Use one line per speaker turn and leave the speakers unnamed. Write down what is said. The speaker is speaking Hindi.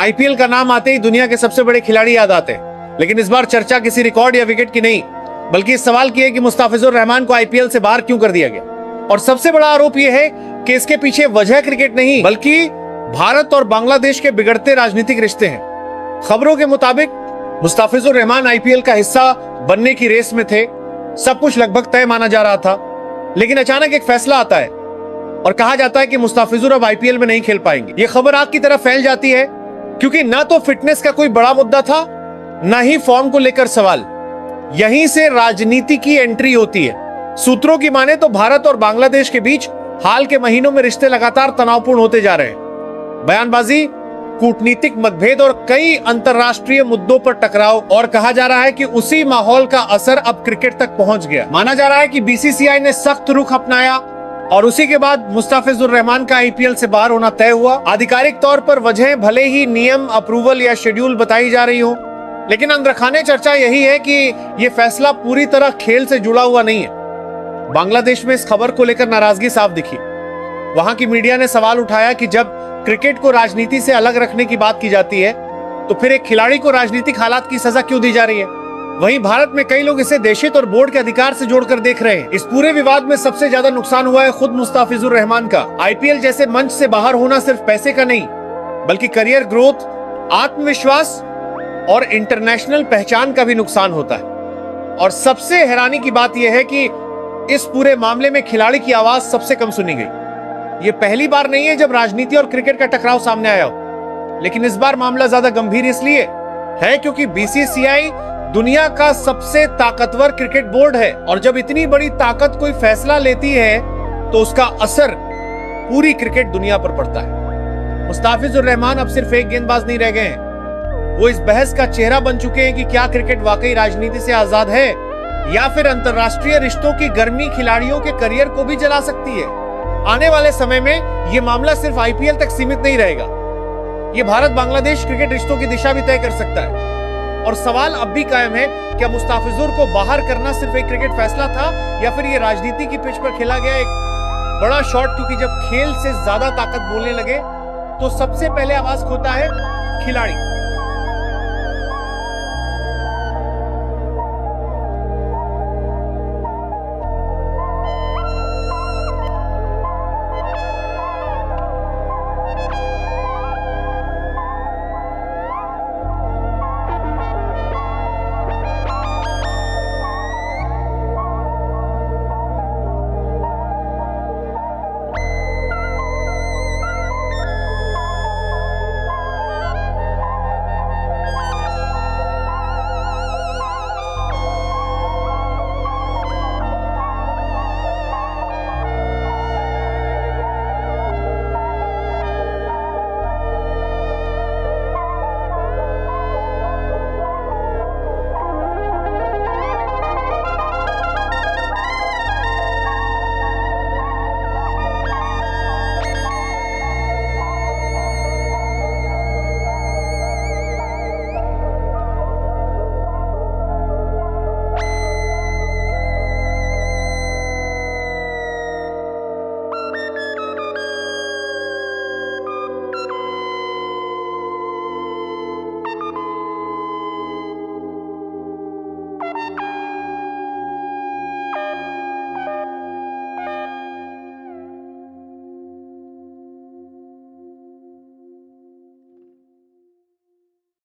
आईपीएल का नाम आते ही दुनिया के सबसे बड़े खिलाड़ी याद आते हैं, लेकिन इस बार चर्चा किसी रिकॉर्ड या विकेट की नहीं, बल्कि इस सवाल की है कि मुस्ताफिजुर रहमान को आईपीएल से बाहर क्यों कर दिया गया। और सबसे बड़ा आरोप यह है कि इसके पीछे वजह क्रिकेट नहीं, बल्कि भारत और बांग्लादेश के बिगड़ते राजनीतिक रिश्ते हैं। खबरों के मुताबिक मुस्ताफिजुर रहमान आईपीएल का हिस्सा बनने की रेस में थे, सब कुछ लगभग तय माना जा रहा था, लेकिन अचानक एक फैसला आता है और कहा जाता है कि मुस्ताफिजुर अब आईपीएल में नहीं खेल पाएंगे। यह खबर आग की तरह फैल जाती है, क्योंकि ना तो फिटनेस का कोई बड़ा मुद्दा था, ना ही फॉर्म को लेकर सवाल। यहीं से राजनीति की एंट्री होती है। सूत्रों की माने तो भारत और बांग्लादेश के बीच हाल के महीनों में रिश्ते लगातार तनावपूर्ण होते जा रहे हैं। बयानबाजी, कूटनीतिक मतभेद और कई अंतर्राष्ट्रीय मुद्दों पर टकराव, और कहा जा रहा है कि उसी माहौल का असर अब क्रिकेट तक पहुंच गया। माना जा रहा है कि बीसीसीआई ने सख्त रुख अपनाया और उसी के बाद मुस्ताफिजुर रहमान का आईपीएल से बाहर होना तय हुआ। आधिकारिक तौर पर वजह भले ही नियम, अप्रूवल या शेड्यूल बताई जा रही हो, लेकिन अंदरखाने चर्चा यही है कि यह फैसला पूरी तरह खेल से जुड़ा हुआ नहीं है। बांग्लादेश में इस खबर को लेकर नाराजगी साफ दिखी। वहां की मीडिया ने सवाल उठाया कि जब क्रिकेट को राजनीति से अलग रखने की बात की जाती है, तो फिर एक खिलाड़ी को राजनीतिक हालात की सजा क्यों दी जा रही है। वहीं भारत में कई लोग इसे देशित और बोर्ड के अधिकार से जोड़कर देख रहे हैं। इस पूरे विवाद में सबसे ज्यादा नुकसान हुआ है खुद मुस्ताफिजुर रहमान का। आईपीएल जैसे मंच से बाहर होना सिर्फ पैसे का नहीं, बल्कि करियर ग्रोथ, आत्मविश्वास और इंटरनेशनल पहचान का भी नुकसान होता है। और सबसे हैरानी की बात यह है कि इस पूरे मामले में खिलाड़ी की आवाज सबसे कम सुनी गई। यह पहली बार नहीं है जब राजनीति और क्रिकेट का टकराव सामने आया हो, लेकिन इस बार मामला ज्यादा गंभीर इसलिए है क्योंकि बीसीसीआई दुनिया का सबसे ताकतवर क्रिकेट बोर्ड है, और जब इतनी बड़ी ताकत कोई फैसला लेती है तो उसका असर पूरी क्रिकेट दुनिया पर पड़ता है। मुस्ताफिजुर रहमान अब सिर्फ एक गेंदबाज नहीं रह गए हैं, वो इस बहस का चेहरा बन चुके हैं कि क्या क्रिकेट वाकई राजनीति से आजाद है, या फिर अंतरराष्ट्रीय रिश्तों की गर्मी खिलाड़ियों के करियर को भी जला सकती है। आने वाले समय में यह मामला सिर्फ आईपीएल तक सीमित नहीं रहेगा, यह भारत बांग्लादेश क्रिकेट रिश्तों की दिशा भी तय कर सकता है। और सवाल अब भी कायम है, क्या मुस्ताफिजुर को बाहर करना सिर्फ एक क्रिकेट फैसला था, या फिर यह राजनीति की पिच पर खेला गया एक बड़ा शॉट। क्योंकि जब खेल से ज्यादा ताकत बोलने लगे तो सबसे पहले आवाज खोता है खिलाड़ी।